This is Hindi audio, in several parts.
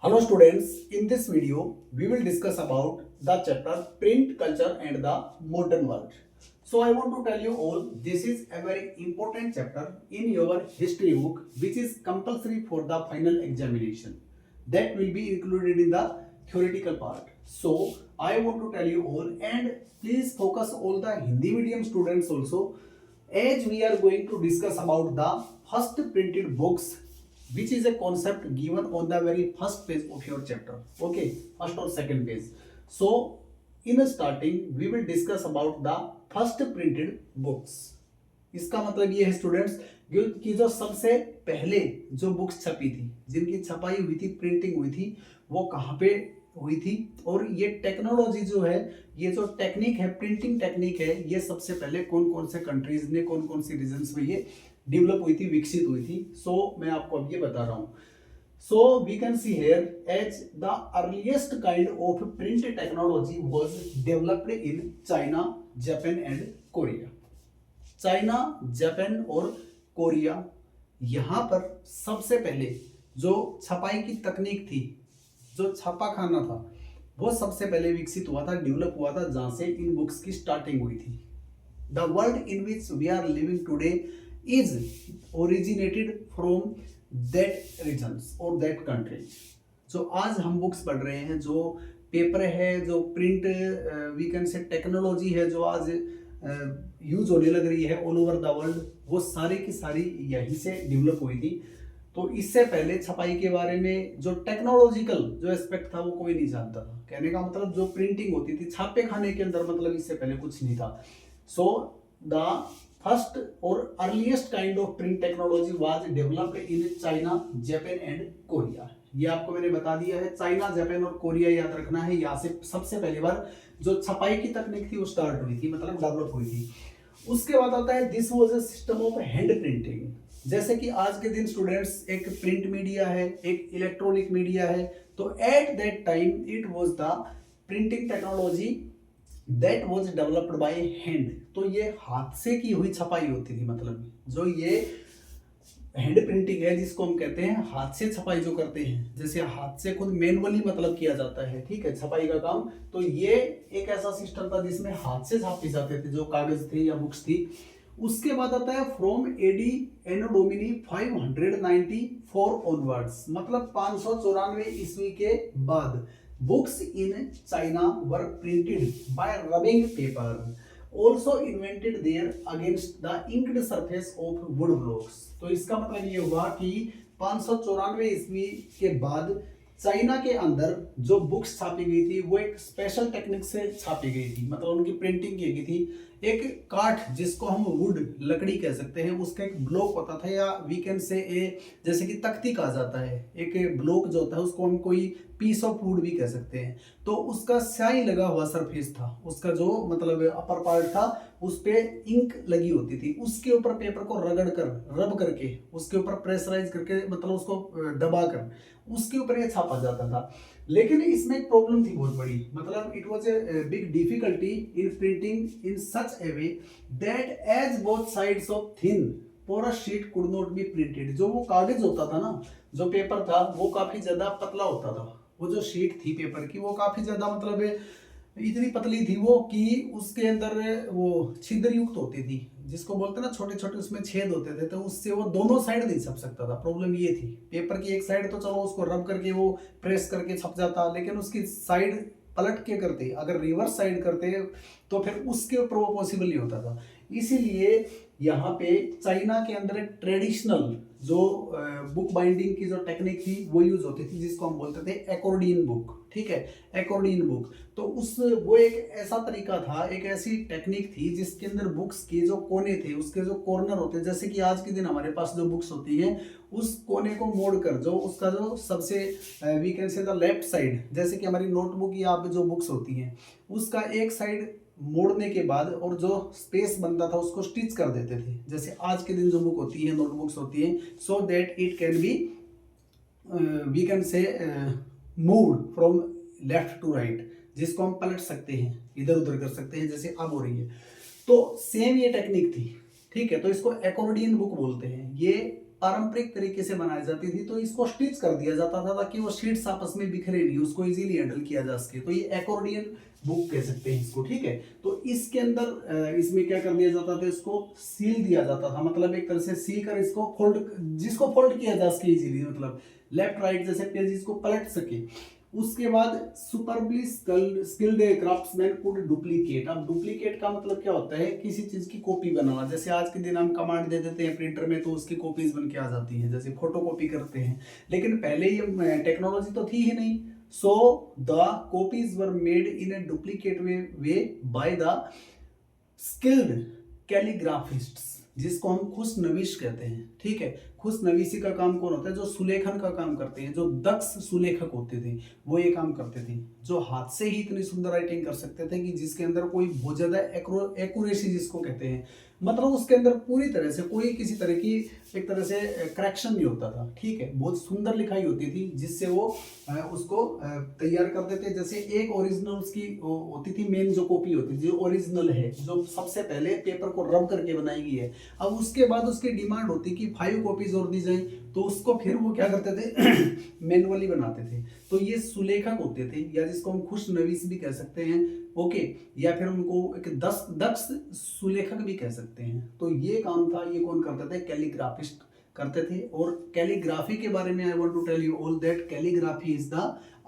Hello students, in this video we will discuss about the chapter print culture and the modern world. So I want to tell you all this is a very important chapter in your history book which is compulsory for the final examination. That will be included in the theoretical part. So I want to tell you all and please focus all the Hindi medium students also as we are going to discuss about the first printed books which is a concept given on the very first page of your chapter. Okay, first or second page. So in the starting we will discuss about the first printed books. इसका मतलब ये है स्टूडेंट्स कि जो सबसे पहले जो बुक्स छपी थी, जिनकी छपाई हुई थी, प्रिंटिंग हुई थी, वो कहाँ पे हुई थी, और ये टेक्नोलॉजी जो है, ये जो टेक्निक है, प्रिंटिंग टेक्निक है, ये सबसे पहले कौन कौन से कंट्रीज ने, कौन कौन सी रीजन्स में ये डेवलप हुई थी, विकसित हुई थी. सो मैं आपको अब ये बता रहा हूँ. So we can see here as the earliest kind of print technology was developed in China, Japan and Korea. China, Japan और कोरिया, यहाँ पर सबसे पहले जो छपाई की तकनीक थी, जो छापा खाना था, वो सबसे पहले विकसित हुआ था, डेवलप हुआ था, जहाँ से इन बुक्स की स्टार्टिंग हुई थी. The world in which we are living today is originated from that regions और दैट कंट्रीज. जो आज हम बुक्स पढ़ रहे हैं, जो पेपर है, जो print we can say technology है, जो आज यूज होने लग रही है ऑल ओवर द वर्ल्ड, वो सारी की सारी यहीं से डेवलप हुई थी. तो इससे पहले छपाई के बारे में जो टेक्नोलॉजिकल जो एस्पेक्ट था वो कोई नहीं जानता था. कहने का मतलब जो प्रिंटिंग होती थी छापे खाने के अंदर, मतलब इससे पहले कुछ नहीं था. सो द फर्स्ट और earliest kind of print technology was developed in China, Japan and Korea. ये आपको मैंने बता दिया है. चाइना, जापान और कोरिया याद रखना है. यहाँ से सबसे पहली बार जो छपाई की तकनीक थी वो स्टार्ट हुई थी, मतलब डेवलप हुई थी. उसके बाद आता है this was a system of hand printing. जैसे कि आज के दिन स्टूडेंट्स एक प्रिंट मीडिया है, एक इलेक्ट्रॉनिक मीडिया है, तो at that time it was the printing technology that was developed by hand. तो ये हाथ से की हुई छपाई होती थी. मतलब जो ये हैंड प्रिंटिंग है, जिसको हम कहते हैं हाथ से छपाई जो करते हैं, जैसे हाथ से खुद मैनुअली मतलब किया जाता है, ठीक है, छपाई का काम. तो ये एक ऐसा सिस्टम था जिसमें हाथ से छापे जाते थे जो कागज थे या बुक्स थी. उसके बाद आता है from AD anno domini 594 onwards, मतलब 594 ईस्वी के बाद books in China were printed by rubbing paper, also invented there against the inked surface of wood blocks. तो इसका मतलब ये हुआ कि 594 ईस्वी के बाद चाइना के अंदर जो बुक्स छापी गई थी वो एक स्पेशल टेक्निक से छापी गई थी, मतलब उनकी प्रिंटिंग की गई थी. एक काठ जिसको हम वुड, लकड़ी कह सकते हैं, उसका एक ब्लॉक होता था, या वी कैन से जैसे कि तख्ती कहा जाता है. एक ब्लॉक जो होता है उसको हम कोई पीस ऑफ वुड भी कह सकते हैं. तो उसका स्याही लगा हुआ सरफेस था, उसका जो मतलब अपर पार्ट था उस पे इंक लगी होती थी. उसके ऊपर पेपर को रगड़ कर, रब करके, उसके ऊपर प्रेशराइज करके, मतलब उसको दबा कर उसके ऊपर ये छापा जाता था. लेकिन इसमें एक प्रॉब्लम थी बहुत बड़ी, मतलब it was a big difficulty in printing in such a way that edge both sides of thin porous sheet could not be printed. जो वो कागज होता था ना, जो पेपर था, वो काफी ज्यादा पतला होता था. वो जो शीट थी पेपर की वो काफी ज्यादा मतलब इतनी पतली थी वो कि उसके अंदर वो छिद्र युक्त होती थी, जिसको बोलते हैं ना छोटे छोटे उसमें छेद होते थे. तो उससे वो दोनों साइड नहीं छप सकता था. प्रॉब्लम ये थी, पेपर की एक साइड तो चलो उसको रब करके वो प्रेस करके छप जाता, लेकिन उसकी साइड पलट के करते, अगर रिवर्स साइड करते तो फिर उसके ऊपर वो पॉसिबल नहीं होता था. इसीलिए यहाँ पे चाइना के अंदर एक ट्रेडिशनल जो बुक बाइंडिंग की जो टेक्निक थी वो यूज होती थी, जिसको हम बोलते थे एकॉर्डियन बुक. ठीक है, एकॉर्डियन बुक. तो उस वो एक ऐसा तरीका था, एक ऐसी टेक्निक थी जिसके अंदर बुक्स के जो कोने थे, उसके जो कॉर्नर होते हैं, जैसे कि आज के दिन हमारे पास जो बुक्स होती हैं, उस कोने को मोड़कर जो उसका जो सबसे we can say the left side, जैसे कि हमारी नोटबुक या जो बुक्स होती हैं, उसका एक साइड मोड़ने के बाद और जो स्पेस बनता था उसको स्टिच कर देते थे. जैसे आज के दिन जो बुक होती है, नोटबुक्स होती हैं, so that it can be we can say move from left to right, जिसको हम पलट सकते हैं, इधर उधर कर सकते हैं, जैसे अब हो रही है. तो सेम ये टेक्निक थी. ठीक है, तो इसको एकॉर्डियन बुक बोलते हैं. ये पारंपरिक तरीके से बनाई जाती थी, तो इसको स्टिच कर दिया जाता था ताकि वो शीट्स आपस में बिखरे नहीं, उसको इजीली हैंडल किया जा सके। तो ये एकॉर्डियन बुक कह सकते हैं इसको, ठीक है। तो इसके अंदर इसमें क्या कर दिया जाता था, इसको सील दिया जाता था, मतलब एक तरह से सील कर इसको फोल्ड, जिसको फोल्ड किया जा सके इजीली, मतलब लेफ्ट राइट जैसे पेज इसको पलट सके। उसके बाद superbly skilled craftsman could duplicate. अब डुप्लीकेट का मतलब क्या होता है, किसी चीज की कॉपी बनाना। जैसे आज के दिन हम कमांड दे देते हैं प्रिंटर में तो उसकी कॉपीज बन के आ जाती हैं, जैसे फोटो कॉपी करते हैं। लेकिन पहले ये टेक्नोलॉजी तो थी ही नहीं, so the copies were made in a duplicate way by the skilled calligraphists, जिसको हम खुशनवीश कहते हैं, ठीक है। खुशनवीसी का काम कौन होता है, जो सुलेखन का काम करते हैं, जो दक्ष सुलेखक होते थे वो ये काम करते थे, जो हाथ से ही इतनी सुंदर राइटिंग कर सकते थे कि जिसके अंदर कोई बहुत ज्यादा एक्यूरेसी जिसको कहते हैं, मतलब उसके अंदर पूरी तरह से कोई किसी तरह की एक तरह से करेक्शन नहीं होता था, ठीक है। बहुत सुंदर लिखाई होती थी जिससे वो उसको तैयार करते थे। जैसे एक ओरिजिनल उसकी होती थी, मेन जो कॉपी होती थी, जो ओरिजिनल है, जो सबसे पहले पेपर को रब करके बनाई गई है। अब उसके बाद उसकी डिमांड होती कि 5 कॉपीज और दी जाए, तो उसको फिर वो क्या करते थे मैनुअली बनाते थे। तो ये सुलेखक होते थे, या जिसको हम खुशनवीस भी कह सकते हैं, ओके, या फिर उनको एक दक्ष सुलेखक भी कह सकते हैं। तो ये काम था, ये कौन करते थे, कैलीग्राफिस्ट करते थे। और कैलीग्राफी के बारे में I want to tell you all that calligraphy is the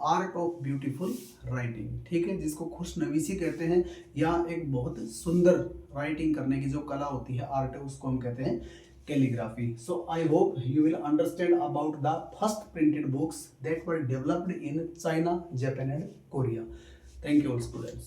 art of beautiful writing, ठीक है, जिसको खुशनवीसी कहते हैं, या एक बहुत सुंदर राइटिंग करने की जो कला होती है, आर्ट है, उसको हम कहते हैं calligraphy. So I hope you will understand about the first printed books that were developed in China, Japan and Korea. Thank you all students.